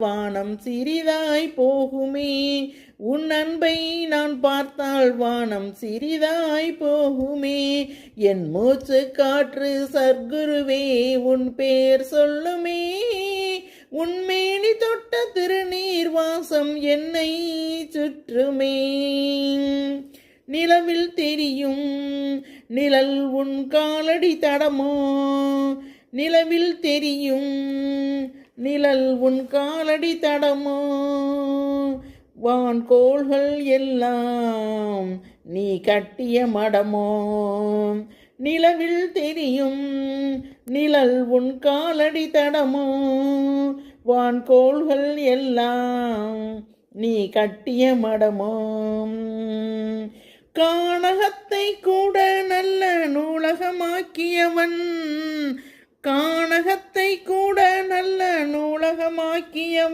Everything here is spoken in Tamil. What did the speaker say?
வானம் சிறிதாய் போகுமே, உன் அன்பை நான் பார்த்தால் வானம் சிறிதாய் போகுமே. என் மூச்சு காற்று சர்க்குருவே உன் பேர் சொல்லுமே, உன்மேனி தொட்ட திருநீர் வாசம் என்னை சுற்றுமே. நிலவில் தெரியும் நிழல் உன் காலடி தடமோ, நிலவில் தெரியும் நிழல் உன் காலடி தடமோ. வான்கோள்கள் எல்லாம் நீ கட்டிய மடமோ, நிலவில் தெரியும் நிழல் உன் காலடி தடமோ. வான்கோள்கள் எல்லாம் நீ கட்டிய மடமோ. கானகத்தை கூட நல்ல நூலகமாக்கியவன், கானகத்தை கூட நல்ல நூலகமாக்கியவன்,